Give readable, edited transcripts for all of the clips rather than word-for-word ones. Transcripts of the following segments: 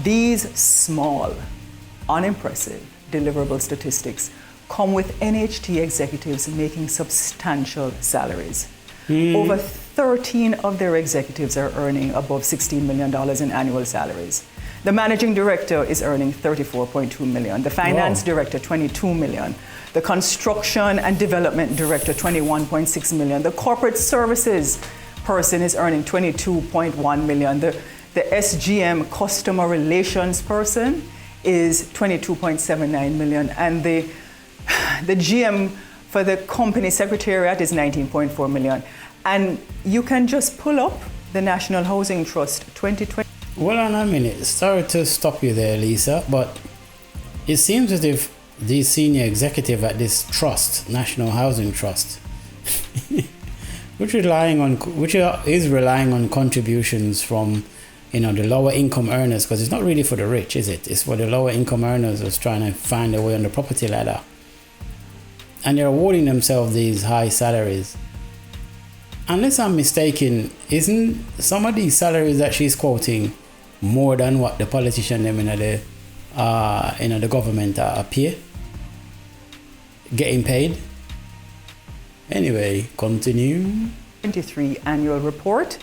These small, unimpressive, deliverable statistics come with NHT executives making substantial salaries. Over 13 of their executives are earning above $16 million in annual salaries. The managing director is earning $34.2 million. The finance director, $22 million. The construction and development director, $21.6 million. The corporate services person is earning $22.1 million. The SGM customer relations person is $22.79 million. And the GM for the company secretariat is $19.4 million. And you can just pull up the National Housing Trust 2020. Well, on a minute. Sorry to stop you there, Lisa, but it seems as if the senior executive at this trust, National Housing Trust, which is relying on contributions from, the lower income earners, because it's not really for the rich, is it? It's for the lower income earners who's trying to find their way on the property ladder. And they're awarding themselves these high salaries. Unless I'm mistaken, isn't some of these salaries that she's quoting more than what the politician them in the government appear getting paid? Anyway, continue. 23 annual report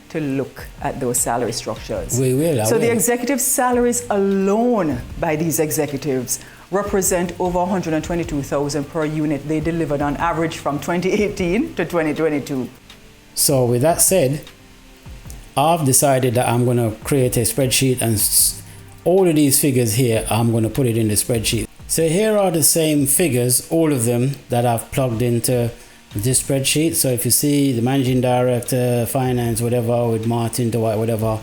to look at those salary structures. We will. So the executive salaries alone by these executives represent over $122,000 per unit they delivered on average from 2018 to 2022. So with that said, I've decided that I'm going to create a spreadsheet, and all of these figures here, I'm going to put it in the spreadsheet. So here are the same figures, all of them, that I've plugged into this spreadsheet. So if you see the managing director, finance, whatever, with Martin, Dwight, whatever,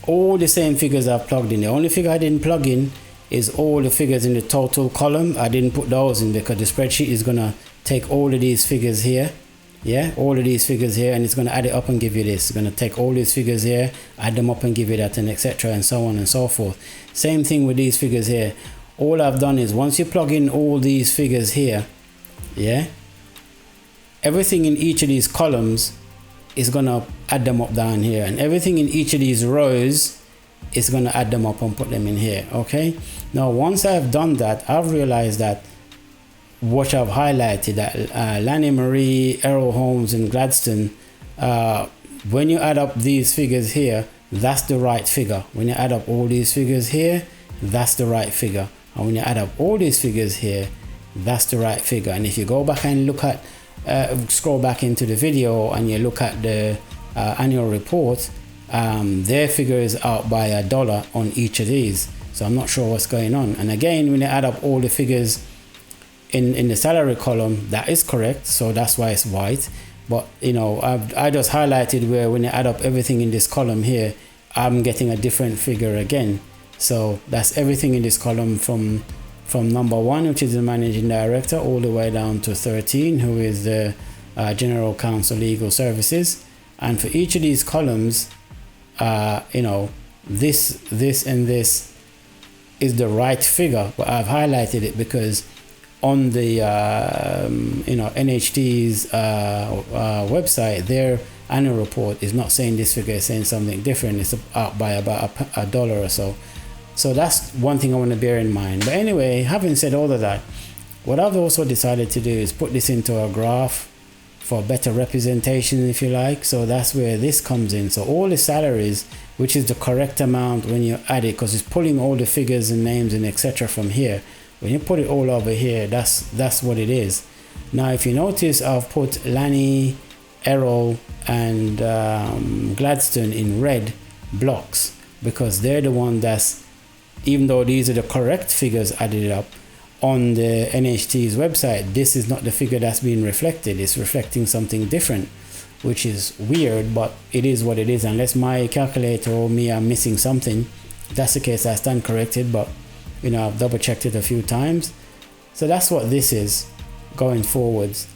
all the same figures I've plugged in. The only figure I didn't plug in is all the figures in the total column. I didn't put those in because the spreadsheet is going to take all of these figures here. Yeah, all of these figures here, and it's going to add it up and give you this. It's going to take all these figures here, add them up and give you that, and etc. and so on and so forth. Same thing with these figures here. All I've done is once you plug in all these figures here, yeah, everything in each of these columns is going to add them up down here, and everything in each of these rows is going to add them up and put them in here. Okay, now once I've done that, I've realized that what I've highlighted, that Lanny Marie, Errol Holmes and Gladstone, when you add up these figures here, that's the right figure. When you add up all these figures here, that's the right figure. And when you add up all these figures here, that's the right figure. And if you go back and look at, scroll back into the video and you look at the annual report, their figure is out by $1 on each of these. So I'm not sure what's going on. And again, when you add up all the figures in the salary column, that is correct, so that's why it's white. But I just highlighted where when you add up everything in this column here, I'm getting a different figure again. So that's everything in this column from number 1, which is the managing director, all the way down to 13, who is the general counsel legal services. And for each of these columns, this and this is the right figure, but I've highlighted it because on the NHT's website, their annual report is not saying this figure, is saying something different. It's out by about $1 or so. So that's one thing I want to bear in mind. But anyway, having said all of that, what I've also decided to do is put this into a graph for better representation, if you like. So that's where this comes in. So all the salaries, which is the correct amount when you add it, because it's pulling all the figures and names and etc. from here. When you put it all over here, that's what it is. Now, if you notice, I've put Lanny, Errol, and Gladstone in red blocks because they're the one that's, even though these are the correct figures added up on the NHT's website, this is not the figure that's being reflected. It's reflecting something different, which is weird, but it is what it is. Unless my calculator or me are missing something, if that's the case, I stand corrected, but I've double checked it a few times. So that's what this is going forwards.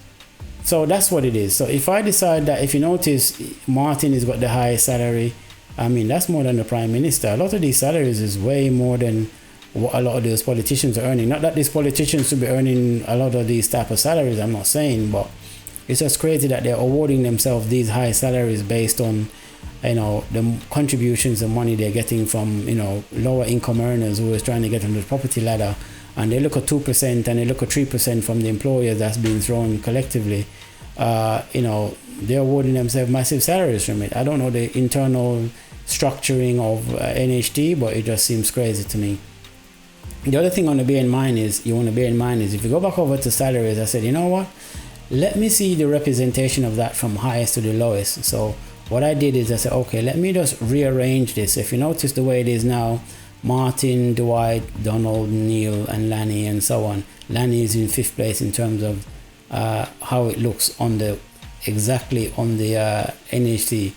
So that's what it is. So if I decide that, if you notice, Martin has got the highest salary, that's more than the Prime Minister. A lot of these salaries is way more than what a lot of those politicians are earning. Not that these politicians should be earning a lot of these type of salaries, I'm not saying, but it's just crazy that they're awarding themselves these high salaries based on the contributions, the money they're getting from, lower income earners who is trying to get on the property ladder, and they look at 2% and they look at 3% from the employers that's being thrown collectively, they're awarding themselves massive salaries from it. I don't know the internal structuring of NHT, but it just seems crazy to me. The other thing you want to bear in mind is if you go back over to salaries, I said, you know what? Let me see the representation of that from highest to the lowest. So what I did is I said, okay, let me just rearrange this. If you notice the way it is now, Martin, Dwight, Donald, Neil, and Lanny, and so on. Lanny is in 5th place in terms of how it looks on the NHT.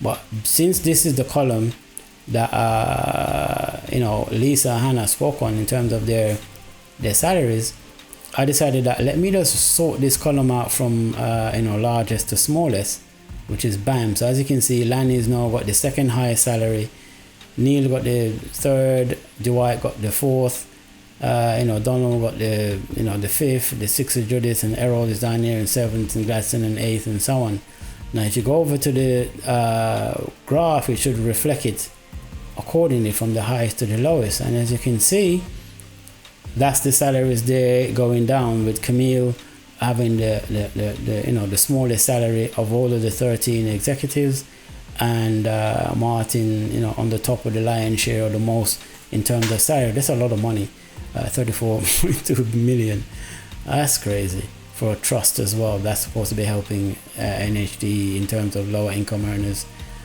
But since this is the column that Lisa and Hannah spoke on in terms of their salaries, I decided that let me just sort this column out from largest to smallest, which is BAM. So as you can see, Lanny's now got the 2nd highest salary, Neil got the 3rd, Dwight got the 4th, Donald got the 5th, the 6th is Judith, and Errol is down here in 7th, and Gladstone in 8th, and so on. Now if you go over to the graph, it should reflect it accordingly from the highest to the lowest, and as you can see, that's the salaries there going down, with Camille having the smallest salary of all of the 13 executives, and Martin on the top of the lion's share, or the most in terms of salary. That's a lot of money, 34.2 million. That's crazy for a trust as well. That's supposed to be helping NHT in terms of lower income earners.